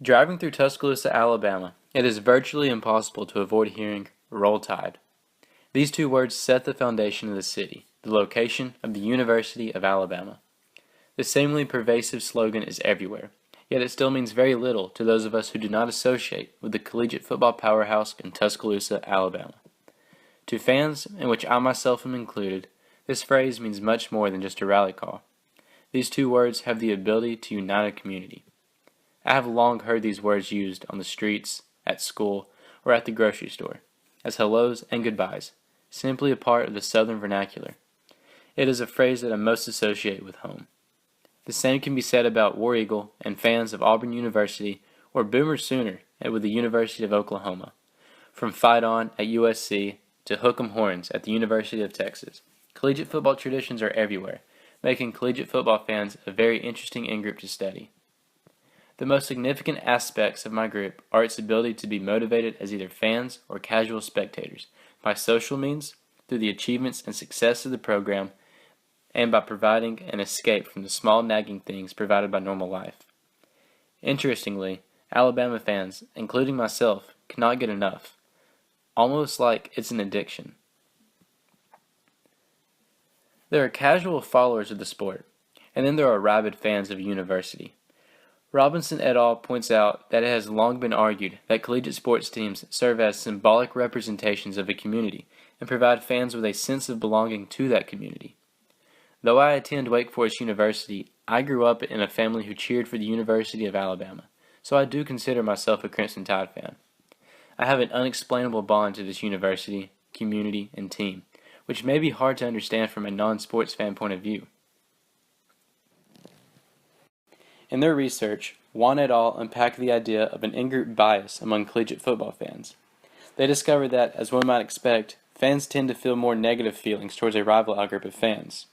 Driving through Tuscaloosa, Alabama, it is virtually impossible to avoid hearing "Roll Tide." These two words set the foundation of the city, the location of the University of Alabama. The seemingly pervasive slogan is everywhere, yet it still means very little to those of us who do not associate with the collegiate football powerhouse in Tuscaloosa, Alabama. To fans, in which I myself am included, this phrase means much more than just a rally call. These two words have the ability to unite a community. I have long heard these words used on the streets, at school, or at the grocery store, as hellos and goodbyes, simply a part of the Southern vernacular. It is a phrase that I most associate with home. The same can be said about War Eagle and fans of Auburn University or Boomer Sooner with the University of Oklahoma, from Fight On at USC to Hook 'em Horns at the University of Texas. Collegiate football traditions are everywhere, making collegiate football fans a very interesting in-group to study. The most significant aspects of my group are its ability to be motivated as either fans or casual spectators, by social means, through the achievements and success of the program, and by providing an escape from the small nagging things provided by normal life. Interestingly, Alabama fans, including myself, cannot get enough, almost like it's an addiction. There are casual followers of the sport, and then there are rabid fans of a university. Robinson et al. Points out that it has long been argued that collegiate sports teams serve as symbolic representations of a community and provide fans with a sense of belonging to that community. Though I attend Wake Forest University, I grew up in a family who cheered for the University of Alabama, so I do consider myself a Crimson Tide fan. I have an unexplainable bond to this university, community, and team, which may be hard to understand from a non-sports fan point of view. In their research, Juan et al. Unpacked the idea of an in-group bias among collegiate football fans. They discovered that, as one might expect, fans tend to feel more negative feelings towards a rival outgroup of fans.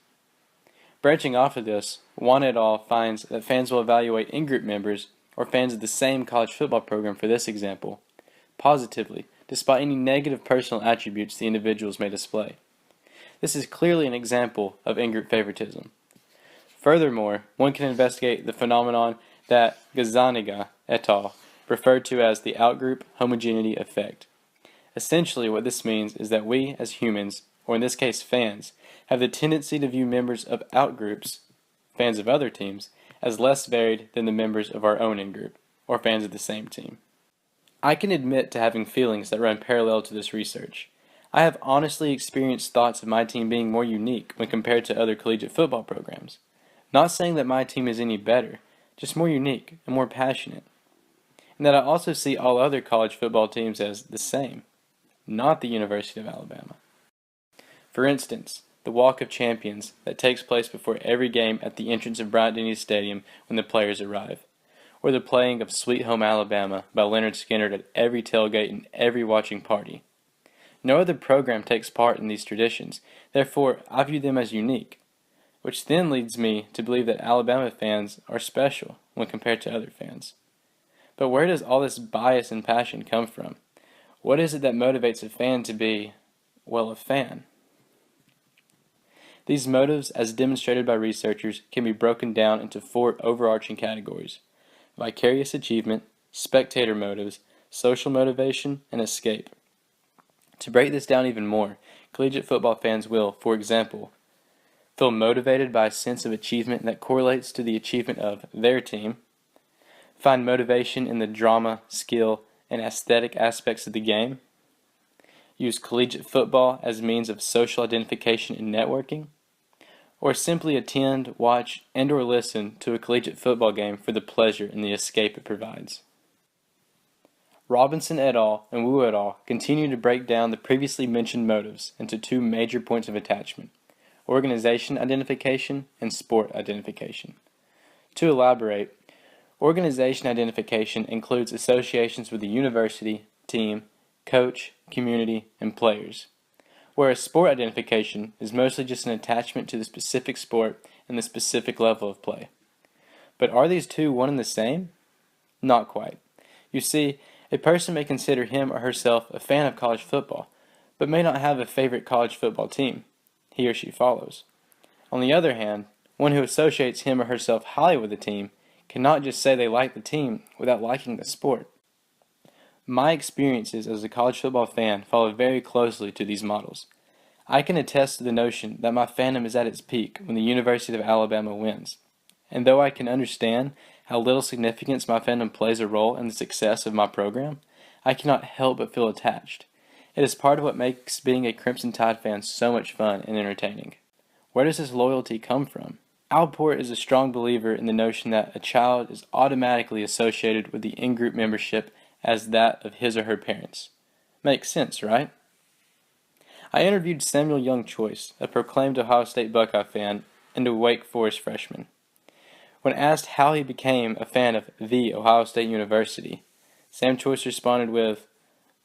Branching off of this, Juan et al. Finds that fans will evaluate in-group members, or fans of the same college football program for this example, positively, despite any negative personal attributes the individuals may display. This is clearly an example of in-group favoritism. Furthermore, one can investigate the phenomenon that Gazzaniga et al. Referred to as the outgroup homogeneity effect. Essentially, what this means is that we, as humans, or in this case fans, have the tendency to view members of outgroups, fans of other teams, as less varied than the members of our own in-group, or fans of the same team. I can admit to having feelings that run parallel to this research. I have honestly experienced thoughts of my team being more unique when compared to other collegiate football programs. Not saying that my team is any better, just more unique and more passionate. And that I also see all other college football teams as the same, not the University of Alabama. For instance, the Walk of Champions that takes place before every game at the entrance of Bryant-Denny Stadium when the players arrive, or the playing of Sweet Home Alabama by Leonard Skinner at every tailgate and every watching party. No other program takes part in these traditions, therefore I view them as unique, which then leads me to believe that Alabama fans are special when compared to other fans. But where does all this bias and passion come from? What is it that motivates a fan to be, well, a fan? These motives, as demonstrated by researchers, can be broken down into four overarching categories: vicarious achievement, spectator motives, social motivation, and escape. To break this down even more, collegiate football fans will, for example, feel motivated by a sense of achievement that correlates to the achievement of their team, find motivation in the drama, skill, and aesthetic aspects of the game, use collegiate football as a means of social identification and networking, or simply attend, watch, and/or listen to a collegiate football game for the pleasure and the escape it provides. Robinson et al. And Wu et al. Continue to break down the previously mentioned motives into two major points of attachment: organization identification and sport identification. To elaborate, organization identification includes associations with the university, team, coach, community, and players, whereas sport identification is mostly just an attachment to the specific sport and the specific level of play. But are these two one and the same? Not quite. You see, a person may consider him or herself a fan of college football, but may not have a favorite college football team he or she follows. On the other hand, one who associates him or herself highly with a team cannot just say they like the team without liking the sport. My experiences as a college football fan follow very closely to these models. I can attest to the notion that my fandom is at its peak when the University of Alabama wins. And though I can understand how little significance my fandom plays a role in the success of my program, I cannot help but feel attached. It is part of what makes being a Crimson Tide fan so much fun and entertaining. Where does this loyalty come from? Alport is a strong believer in the notion that a child is automatically associated with the in-group membership as that of his or her parents. Makes sense, right? I interviewed Samuel Young Choice, a proclaimed Ohio State Buckeye fan and a Wake Forest freshman. When asked how he became a fan of the Ohio State University, Sam Choice responded with,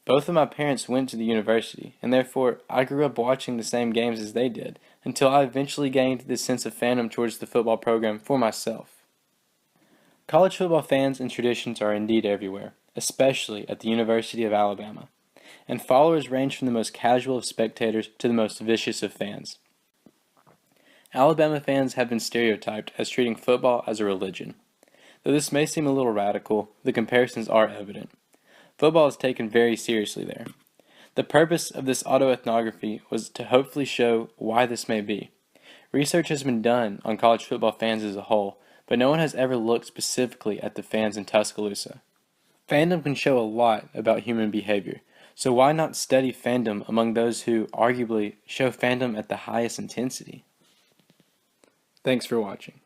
"Both of my parents went to the university, and therefore I grew up watching the same games as they did, until I eventually gained this sense of fandom towards the football program for myself." College football fans and traditions are indeed everywhere, especially at the University of Alabama, and followers range from the most casual of spectators to the most vicious of fans. Alabama fans have been stereotyped as treating football as a religion. Though this may seem a little radical, the comparisons are evident. Football is taken very seriously there. The purpose of this autoethnography was to hopefully show why this may be. Research has been done on college football fans as a whole, but no one has ever looked specifically at the fans in Tuscaloosa. Fandom can show a lot about human behavior, so why not study fandom among those who, arguably, show fandom at the highest intensity? Thanks for watching.